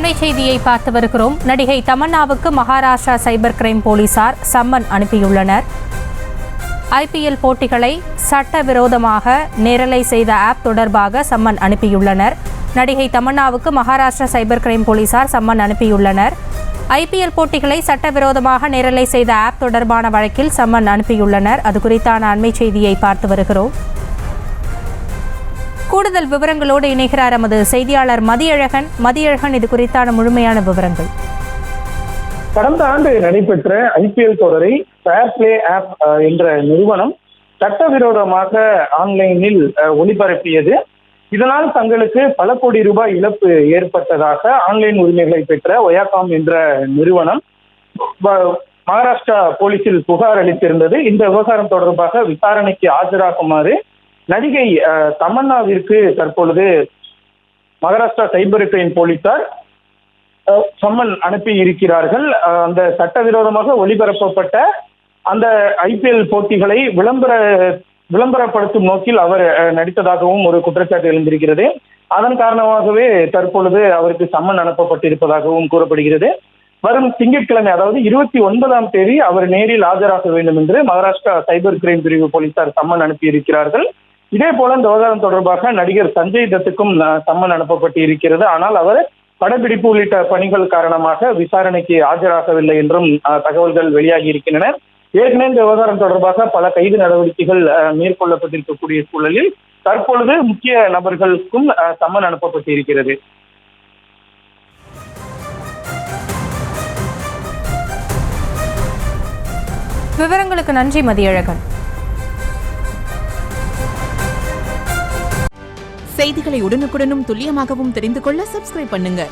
அண்மை செய்தியை பார்த்து வருகிறோம். நடிகை தமன்னாவுக்கு மகாராஷ்டிரா சைபர் கிரைம் போலீசார் சம்மன் அனுப்பியுள்ளனர். ஐபிஎல் போட்டிகளை சட்டவிரோதமாக நேரலை செய்த ஆப் தொடர்பாக சம்மன் அனுப்பியுள்ளனர். நடிகை தமன்னாவுக்கு மகாராஷ்டிரா சைபர் கிரைம் போலீசார் சம்மன் அனுப்பியுள்ளனர். ஐபிஎல் போட்டிகளை சட்டவிரோதமாக நேரலை செய்த ஆப் தொடர்பான வழக்கில் சம்மன் அனுப்பியுள்ளனர். அது குறித்தான அண்மை செய்தியை பார்த்து வருகிறோம். கூடுதல் விவரங்களோடு இணைகிறார் நமது செய்தியாளர் மதியழகன். இது குறித்தான முழுமையான விவரங்கள். கடந்த ஆண்டு நடைபெற்ற ஐபிஎல் தொடரை ஃபேர் பிளே ஆப் என்ற நிறுவனம் சட்டவிரோதமாக ஆன்லைனில் ஒளிபரப்பியது. இதனால் தங்களுக்கு பல கோடி ரூபாய் இழப்பு ஏற்பட்டதாக ஆன்லைன் உரிமைகளை பெற்ற ஒயாகாம் என்ற நிறுவனம் மகாராஷ்டிரா போலீசில் புகார் அளித்திருந்தது. இந்த விவகாரம் தொடர்பாக விசாரணைக்கு ஆஜராகுமாறு நடிகை தமன்னாவிற்கு தற்பொழுது மகாராஷ்டிரா சைபர் கிரைம் போலீசார் சம்மன் அனுப்பி இருக்கிறார்கள். அந்த சட்டவிரோதமாக ஒளிபரப்பப்பட்ட அந்த ஐபிஎல் போட்டிகளை விளம்பரப்படுத்தும் நோக்கில் அவர் நடித்ததாகவும் ஒரு குற்றச்சாட்டு எழுந்திருக்கிறது. அதன் காரணமாகவே தற்பொழுது அவருக்கு சம்மன் அனுப்பப்பட்டிருப்பதாகவும் கூறப்படுகிறது. வரும் திங்கட்கிழமை, அதாவது 29ஆம் தேதி அவர் நேரில் ஆஜராக வேண்டும் என்று மகாராஷ்டிரா சைபர் கிரைம் பிரிவு போலீசார் சம்மன் அனுப்பியிருக்கிறார்கள். இதே போல இந்த விவகாரம் தொடர்பாக நடிகர் சஞ்சய் தத்துக்கும் சம்மன் அனுப்பப்பட்டு இருக்கிறது. ஆனால் அவர் படப்பிடிப்பு உள்ளிட்ட பணிகள் காரணமாக விசாரணைக்கு ஆஜராகவில்லை என்றும் தகவல்கள் வெளியாகி இருக்கின்றன. ஏற்கனவே இந்த விவகாரம் தொடர்பாக பல கைது நடவடிக்கைகள் மேற்கொள்ளப்பட்டிருக்கக்கூடிய சூழலில் தற்பொழுது முக்கிய நபர்களுக்கும் சம்மன் அனுப்பப்பட்டு இருக்கிறது. விவரங்களுக்கு நன்றி மதியழகன். செய்திகளை உடனுக்குடனும் துல்லியமாகவும் தெரிந்து கொள்ள சப்ஸ்கிரைப் பண்ணுங்க.